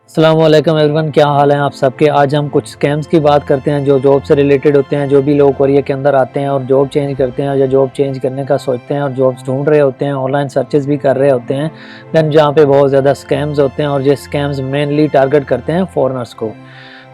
अस्सलाम वालेकुम एवरीवन, क्या हाल है आप सबके। आज हम कुछ स्कैम्स की बात करते हैं जो जॉब से रिलेटेड होते हैं। जो भी लोग कोरिया के अंदर आते हैं और जॉब चेंज करते हैं या जॉब चेंज करने का सोचते हैं और जॉब्स ढूंढ रहे होते हैं, ऑनलाइन सर्चेस भी कर रहे होते हैं, दैन जहाँ पे बहुत ज़्यादा स्कैम्स होते हैं और ये स्कैम्स मेनली टारगेट करते हैं फॉरेनर्स को।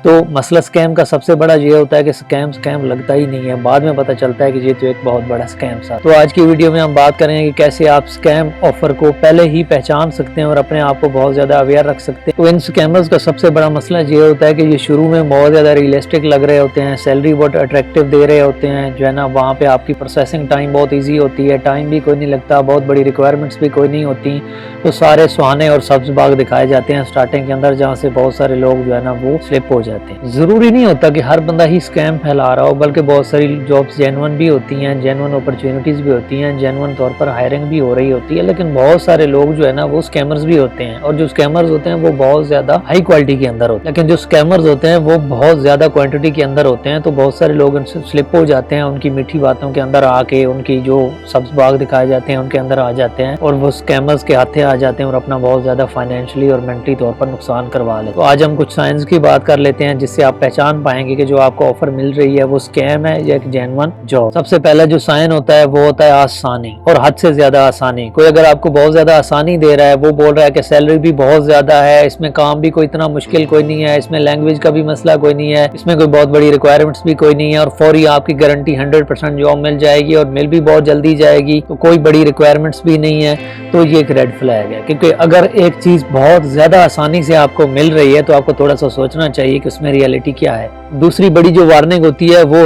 तो मसला स्कैम का सबसे बड़ा ये होता है कि स्कैम लगता ही नहीं है, बाद में पता चलता है कि ये तो एक बहुत बड़ा स्कैम था। तो आज की वीडियो में हम बात करेंगे कि कैसे आप स्कैम ऑफर को पहले ही पहचान सकते हैं और अपने आप को बहुत ज़्यादा अवेयर रख सकते हैं। तो इन स्कैमर्स का सबसे बड़ा मसला ये होता है कि ये शुरू में बहुत ज़्यादा रियलिस्टिक लग रहे होते हैं, सैलरी बहुत अट्रैक्टिव दे रहे होते हैं, जो है ना, वहाँ पे आपकी प्रोसेसिंग टाइम बहुत ईजी होती है, टाइम भी कोई नहीं लगता, बहुत बड़ी रिक्वायरमेंट्स भी कोई नहीं होती। तो सारे सुहाने और सब्ज बाग दिखाए जाते हैं स्टार्टिंग के अंदर, जहाँ से बहुत सारे लोग जो है ना वो स्लिप हो जाते हैं। जरूरी नहीं होता कि हर बंदा ही स्कैम फैला रहा हो, बल्कि बहुत सारी जॉब्स जेन्युइन भी होती हैं, जेन्युइन अपॉर्चुनिटीज भी होती हैं, जेन्युइन तौर पर हायरिंग भी हो रही होती है। लेकिन बहुत सारे लोग जो है ना वो स्कैमर्स भी होते हैं, और जो स्कैमर्स होते हैं वो बहुत ज्यादा हाई क्वालिटी के अंदर होते हैं। लेकिन जो स्कैमर्स होते हैं वो बहुत ज्यादा क्वांटिटी के अंदर होते हैं, तो बहुत सारे लोग उनसे स्लिप हो जाते हैं, उनकी मीठी बातों के अंदर आके उनकी जो सब्ज बाग दिखाए जाते हैं उनके अंदर आ जाते हैं, और वो स्कैमर्स के हाथे आ जाते हैं और अपना बहुत ज्यादा फाइनेंशियली और मेंटली तौर पर नुकसान करवा लेते हैं। तो आज हम कुछ साइंस की बात कर लेते हैं जिससे आप पहचान पाएंगे कि जो आपको ऑफर मिल रही है वो स्कैम है या एक जेन्युइन जॉब। सबसे पहला जो साइन होता है वो होता है आसानी, और हद से ज्यादा आसानी। कोई अगर आपको बहुत ज्यादा आसानी दे रहा है, वो बोल रहा है कि सैलरी भी बहुत ज्यादा है, इसमें काम भी कोई इतना मुश्किल कोई नहीं है, इसमें लैंग्वेज का भी मसला कोई नहीं है, इसमें कोई बहुत बड़ी रिक्वायरमेंट्स भी कोई नहीं है, और फौरी आपकी गारंटी 100% जॉब मिल जाएगी और मिल भी बहुत जल्दी जाएगी, तो कोई बड़ी रिक्वायरमेंट्स भी नहीं है, तो ये एक रेड फ्लैग है। क्योंकि अगर एक चीज बहुत ज्यादा आसानी से आपको मिल रही है तो आपको थोड़ा सा सोचना चाहिए कि उसमें रियलिटी क्या है। दूसरी बड़ी जो वार्निंग होती है वो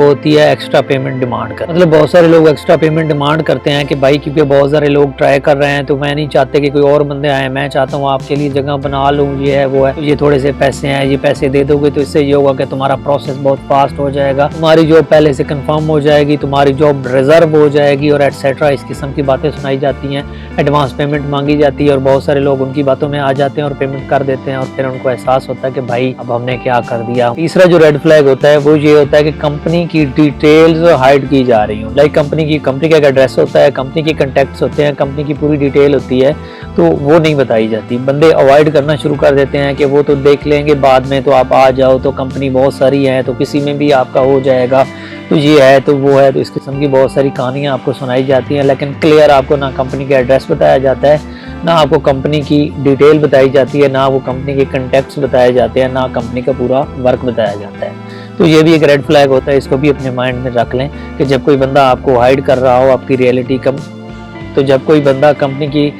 होती है एक्स्ट्रा पेमेंट डिमांड कर। मतलब बहुत सारे लोग एक्स्ट्रा पेमेंट डिमांड करते हैं कि भाई क्योंकि बहुत सारे लोग ट्राई कर रहे हैं, तो मैं नहीं चाहते कि कोई और बंदे आए, मैं चाहता हूँ आपके लिए जगह बना लूँ, ये है वो है, तो ये थोड़े से पैसे हैं, ये पैसे दे दोगे तो इससे ये होगा कि तुम्हारा प्रोसेस बहुत फास्ट हो जाएगा, तुम्हारी जॉब पहले से कंफर्म हो जाएगी, तुम्हारी जॉब रिजर्व हो जाएगी, और एटसेट्रा इस किस्म की बातें सुनाई जाती हैं। एडवांस पेमेंट मांगी जाती है और बहुत सारे लोग उनकी बातों में आ जाते हैं और पेमेंट कर देते हैं, और फिर उनको एहसास होता है कि भाई अब हमने क्या कर दिया। तीसरा जो रेड फ्लैग होता है वो ये होता है कि कंपनी की डिटेल्स हाइड की जा रही हो। लाइक कंपनी का एक एड्रेस होता है, कंपनी के कॉन्टैक्ट्स होते हैं, कंपनी की पूरी डिटेल होती है, तो वो नहीं बताई जाती। बंदे अवॉइड करना शुरू कर देते हैं कि वो तो देख लेंगे बाद में, तो आप आ जाओ, तो कंपनी बहुत सारी है, तो किसी में भी आपका हो जाएगा, तो ये है तो वो है, तो इस किस्म की बहुत सारी कहानियाँ आपको सुनाई जाती हैं। लेकिन क्लियर आपको ना कंपनी का एड्रेस बताया जाता है, ना आपको कंपनी की डिटेल बताई जाती है, ना वो कंपनी के कॉन्टैक्ट्स बताए जाते हैं, ना कंपनी का पूरा वर्क बताया जाता है। तो ये भी एक रेड फ्लैग होता है, इसको भी अपने माइंड में रख लें कि जब कोई बंदा आपको हाइड कर रहा हो आपकी रियलिटी जब कोई बंदा कंपनी की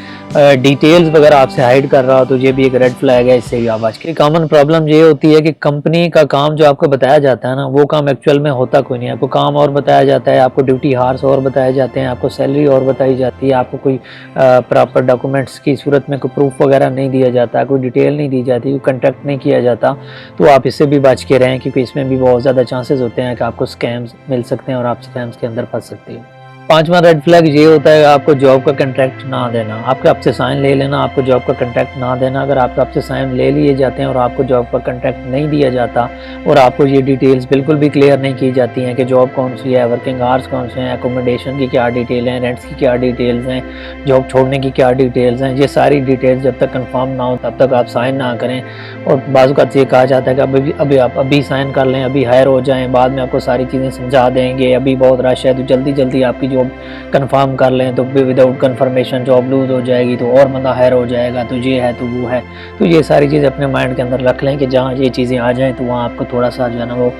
डिटेल्स वगैरह आपसे हाइड कर रहा हो, तो ये भी एक रेड फ्लैग है, इससे भी आप बच के। कॉमन प्रॉब्लम ये होती है कि कंपनी का काम जो आपको बताया जाता है ना, वो काम एक्चुअल में होता कोई नहीं है। आपको काम और बताया जाता है, आपको ड्यूटी हार्स और बताए जाते हैं, आपको सैलरी और बताई जाती है, आपको कोई प्रॉपर डॉक्यूमेंट्स की सूरत में कोई प्रूफ वगैरह नहीं दिया जाता, कोई डिटेल नहीं दी जाती, कोई कंटेक्ट नहीं किया जाता। तो आप इससे भी बच के रहें, क्योंकि इसमें भी बहुत ज़्यादा चांसेस होते हैं कि आपको स्कैम्स मिल सकते हैं और आप स्कैम्स के अंदर फंस सकते हैं। पांचवा रेड फ्लैग ये होता है आपको जॉब का कॉन्ट्रैक्ट ना देना, आपके आपसे साइन ले लेना, आपको जॉब का कॉन्ट्रैक्ट ना देना। अगर आपके आपसे साइन ले लिए जाते हैं और आपको जॉब का कॉन्ट्रैक्ट नहीं दिया जाता, और आपको ये डिटेल्स बिल्कुल भी क्लियर नहीं की जाती हैं कि जॉब कौन सी है, वर्किंग आवर्स कौन से हैं, एकोमोडेशन की क्या डिटेल हैं, रेंट्स की क्या डिटेल्स हैं, जॉब छोड़ने की क्या डिटेल्स हैं, ये सारी डिटेल्स जब तक कंफर्म ना हो तब तक आप साइन ना करें। और बाज़ औक़ात ये कहा जाता है कि अभी आप साइन कर लें, अभी हायर हो जाएँ, बाद में आपको सारी चीज़ें समझा देंगे, अभी बहुत रश है, तो जल्दी आपकी जॉब कंफर्म कर लें, तो विदाउट कंफर्मेशन जॉब लूज हो जाएगी, तो और बंदा हायर हो जाएगा, तो ये है तो वो है। तो ये सारी चीज़ अपने माइंड के अंदर रख लें कि जहाँ ये चीज़ें आ जाएं तो वहाँ आपको थोड़ा सा जो है ना वो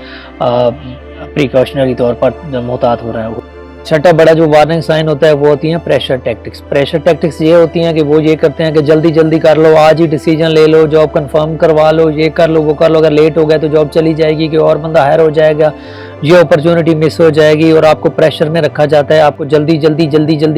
प्रिकॉशनरी तौर पर मोहतात हो रहा है। छठा बड़ा जो वार्निंग साइन होता है वो होती हैं प्रेशर टैक्टिक्स। प्रेशर टैक्टिक्स ये होती हैं कि वो ये करते हैं कि जल्दी कर लो, आज ही डिसीजन ले लो, जॉब कंफर्म करवा लो, ये कर लो वो कर लो, अगर लेट हो गया तो जॉब चली जाएगी, कि और बंदा हायर हो जाएगा, ये अपॉर्चुनिटी मिस हो जाएगी, और आपको प्रेशर में रखा जाता है। आपको जल्दी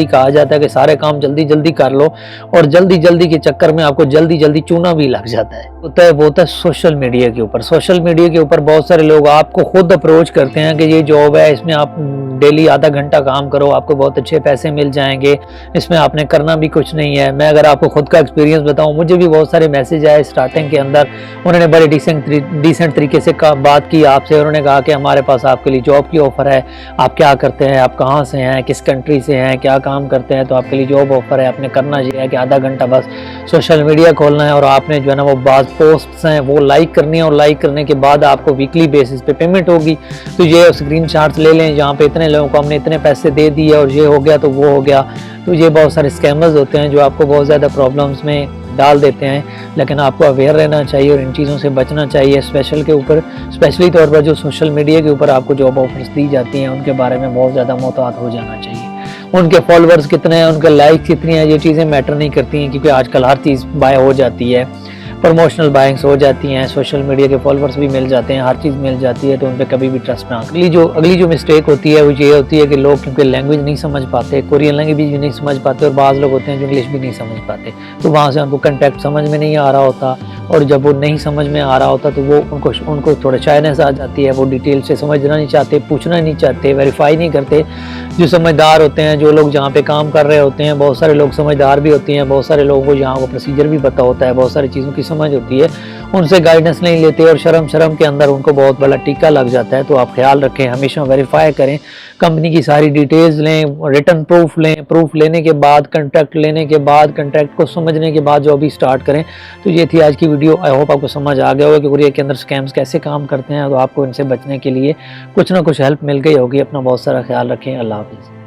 कहा जाता है कि सारे काम जल्दी कर लो, और जल्दी के चक्कर में आपको जल्दी चूना भी लग जाता है। वो होता है सोशल मीडिया के ऊपर। सोशल मीडिया के ऊपर बहुत सारे लोग आपको खुद अप्रोच करते हैं कि ये जॉब है, इसमें आप डेली आधा घंटा काम करो, आपको बहुत अच्छे पैसे मिल जाएंगे, इसमें आपने करना भी कुछ नहीं है। मैं अगर आपको खुद का एक्सपीरियंस बताऊं, मुझे भी बहुत सारे मैसेज आए स्टार्टिंग के अंदर, उन्होंने बड़े डिसेंट तरीके से बात की आपसे, उन्होंने कहा कि हमारे पास आपके लिए जॉब की ऑफ़र है, आप क्या करते हैं, आप कहाँ से हैं, किस कंट्री से हैं, क्या काम करते हैं, तो आपके लिए जॉब ऑफ़र है। आपने करना ये है कि आधा घंटा बस सोशल मीडिया खोलना है और आपने जो है ना वो बाज़ पोस्ट्स हैं वो लाइक करनी है, और लाइक करने के बाद आपको वीकली बेसिस पे पेमेंट होगी। तो ये स्क्रीनशॉट्स ले लें, जहाँ पे इतने लोगों को हमने इतने पैसे दे दिए और ये हो गया तो वो हो गया। तो ये बहुत सारे स्कैमर्स होते हैं जो आपको बहुत ज़्यादा प्रॉब्लम्स में डाल देते हैं, लेकिन आपको अवेयर रहना चाहिए और इन चीज़ों से बचना चाहिए। स्पेशली तौर पर जो सोशल मीडिया के ऊपर आपको जॉब ऑफर्स दी जाती हैं उनके बारे में बहुत ज़्यादा मोहतात हो जाना चाहिए। उनके फॉलोअर्स कितने हैं, उनके लाइक्स कितनी हैं, ये चीज़ें मैटर नहीं करती हैं, क्योंकि आजकल हर चीज़ बाय हो जाती है, प्रमोशनल बाइंग्स हो जाती हैं, सोशल मीडिया के फॉलोअर्स भी मिल जाते हैं, हर चीज़ मिल जाती है, तो उन पर कभी भी ट्रस्ट ना। अगली जो मिस्टेक होती है वो ये होती है कि लोग क्योंकि लैंग्वेज नहीं समझ पाते, कोरियन लैंग्वेज भी नहीं समझ पाते, और बाज़ लोग होते हैं जो इंग्लिश भी नहीं समझ पाते, तो वहाँ से उनको कंटेक्ट समझ में नहीं आ रहा होता, और जब वो नहीं समझ में आ रहा होता तो वो उनको थोड़ा शायनेस आ जाती है, वो डिटेल से समझना नहीं चाहते, पूछना नहीं चाहते, वेरीफाई नहीं करते। जो समझदार होते हैं, जो लोग जहाँ पे काम कर रहे होते हैं, बहुत सारे लोग समझदार भी होते हैं, बहुत सारे लोगों को यहाँ वो प्रोसीजर भी पता होता है, बहुत सारी चीज़ों की समझ होती है, उनसे गाइडेंस नहीं लेते और शर्म के अंदर उनको बहुत बड़ा टीका लग जाता है। तो आप ख्याल रखें, हमेशा वेरीफाई करें, कंपनी की सारी डिटेल्स लें, रिटर्न प्रूफ लें, प्रूफ लेने के बाद, कंट्रैक्ट लेने के बाद, कंट्रैक्ट को समझने के बाद जो भी स्टार्ट करें। तो ये थी आज की वीडियो, आई होप आपको समझ आ गया होगा कि कोरिया के अंदर स्कैम्स कैसे काम करते हैं, तो आपको इनसे बचने के लिए कुछ ना कुछ हेल्प मिल गई होगी। अपना बहुत सारा ख्याल रखें। अल्लाह हाफिज़।